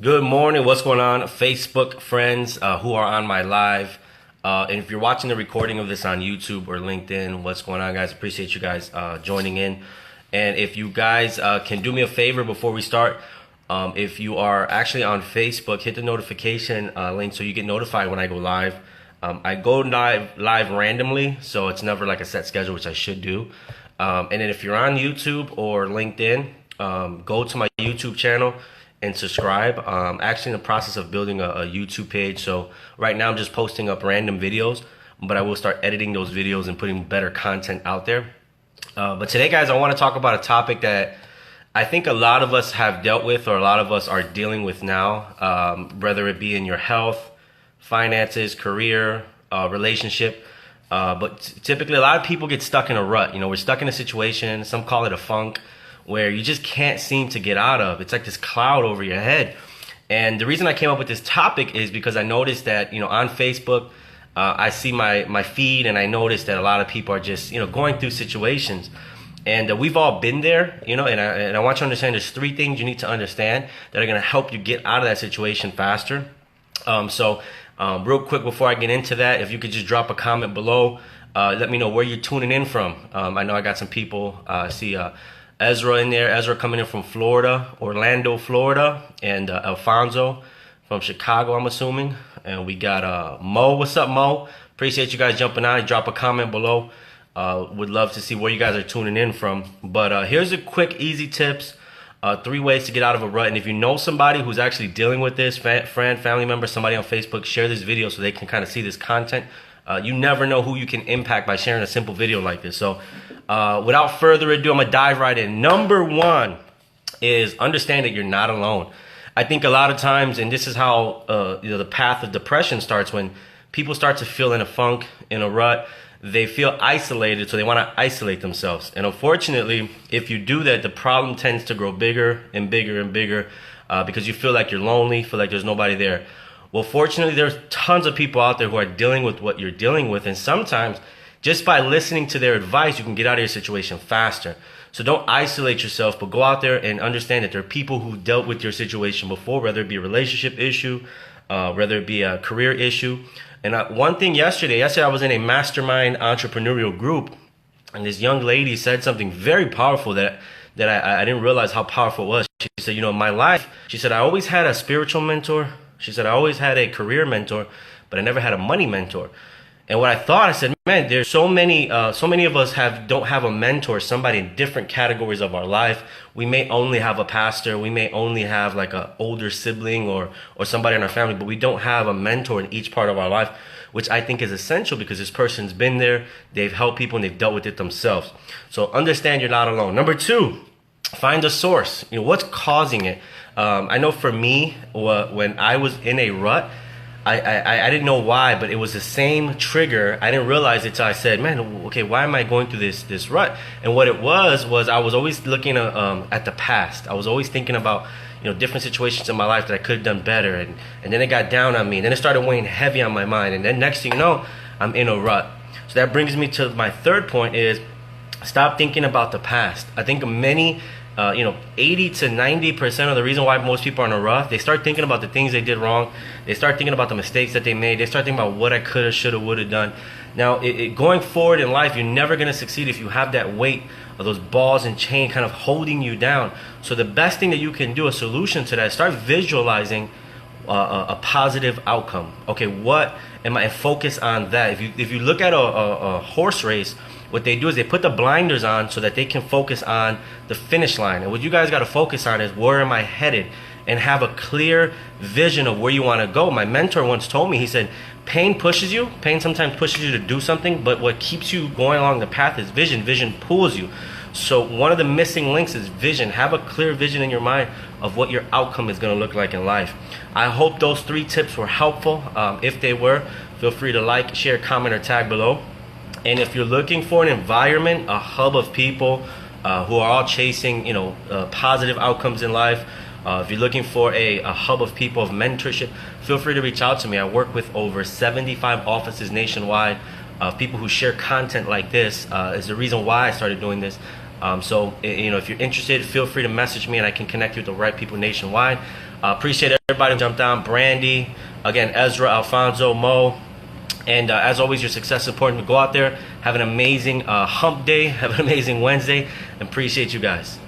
Good morning. What's going on, Facebook friends who are on my live? And if you're watching the recording of this on YouTube or LinkedIn, what's going on, guys? Appreciate you guys joining in. And if you guys can do me a favor before we start, if you are actually on Facebook, hit the notification link so you get notified when I go live. I go live randomly, so it's never like a set schedule, which I should do. And then if you're on YouTube or LinkedIn, go to my YouTube channel and subscribe. Actually in the process of building a YouTube page. So right now I'm just posting up random videos, but I will start editing those videos and putting better content out there. But today, guys, I want to talk about a topic that I think a lot of us have dealt with, or a lot of us are dealing with now, whether it be in your health, finances, career, relationship. But typically a lot of people get stuck in a rut. You know, we're stuck in a situation, some call it a funk, where you just can't seem to get out of. It's like this cloud over your head. And the reason I came up with this topic is because I noticed that, you know, on Facebook, I see my feed, and I noticed that a lot of people are just, you know, going through situations. And we've all been there, you know, and I want you to understand there's three things you need to understand that are going to help you get out of that situation faster. Real quick before I get into that, if you could just drop a comment below, let me know where you're tuning in from. I know I got some people, I see Ezra in there. Ezra coming in from Florida, Orlando, Florida, and Alfonso from Chicago, I'm assuming. And we got Mo. What's up, Mo? Appreciate you guys jumping on. Drop a comment below. Would love to see where you guys are tuning in from. But here's a quick, easy tips. 3 ways to get out of a rut. And if you know somebody who's actually dealing with this, friend, family member, somebody on Facebook, share this video so they can kind of see this content. You never know who you can impact by sharing a simple video like this. So without further ado, I'm going to dive right in. Number one is understand that you're not alone. I think a lot of times, and this is how the path of depression starts, when people start to feel in a funk, in a rut, they feel isolated, so they want to isolate themselves. And unfortunately, if you do that, the problem tends to grow bigger and bigger and bigger because you feel like you're lonely, feel like there's nobody there. Well, fortunately, there's tons of people out there who are dealing with what you're dealing with. And sometimes, just by listening to their advice, you can get out of your situation faster. So don't isolate yourself, but go out there and understand that there are people who dealt with your situation before, whether it be a relationship issue, whether it be a career issue. And one thing yesterday I was in a mastermind entrepreneurial group, and this young lady said something very powerful that I didn't realize how powerful it was. She said, you know, in my life, she said, I always had a spiritual mentor. She said, I always had a career mentor, but I never had a money mentor. And what I thought, I said, man, there's so many of us don't have a mentor, somebody in different categories of our life. We may only have a pastor. We may only have like an older sibling or somebody in our family, but we don't have a mentor in each part of our life, which I think is essential because this person's been there, they've helped people, and they've dealt with it themselves. So understand you're not alone. Number two, find a source. You know, what's causing it? I know for me, when I was in a rut, I didn't know why, but it was the same trigger. I didn't realize it till I said, man, okay, why am I going through this rut? And what it was I was always looking at the past. I was always thinking about, you know, different situations in my life that I could have done better. And then it got down on me. And then it started weighing heavy on my mind. And then next thing you know, I'm in a rut. So that brings me to my third point is stop thinking about the past. I think many 80 to 90% of the reason why most people are in a rut, they start thinking about the things they did wrong. They start thinking about the mistakes that they made. They start thinking about what I could have, should have, would have done. Now, going forward in life, you're never going to succeed if you have that weight of those balls and chain kind of holding you down. So the best thing that you can do, a solution to that, is start visualizing a positive outcome. Okay, what am I? Focus on that. If you look at a horse race, what they do is they put the blinders on so that they can focus on the finish line. And what you guys got to focus on is, where am I headed? And have a clear vision of where you want to go. My mentor once told me, he said, pain pushes you. Pain sometimes pushes you to do something, but what keeps you going along the path is vision. Vision pulls you. So one of the missing links is vision. Have a clear vision in your mind of what your outcome is going to look like in life. I hope those 3 tips were helpful. If they were, feel free to like, share, comment, or tag below. And if you're looking for an environment, a hub of people who are all chasing, positive outcomes in life, if you're looking for a hub of people of mentorship, feel free to reach out to me. I work with over 75 offices nationwide of people who share content like this. Is the reason why I started doing this. So if you're interested, feel free to message me and I can connect you with the right people nationwide. Appreciate everybody who jumped on. Brandy, again, Ezra, Alfonso, Mo. And as always, your success is important. Go out there, have an amazing hump day, have an amazing Wednesday, and appreciate you guys.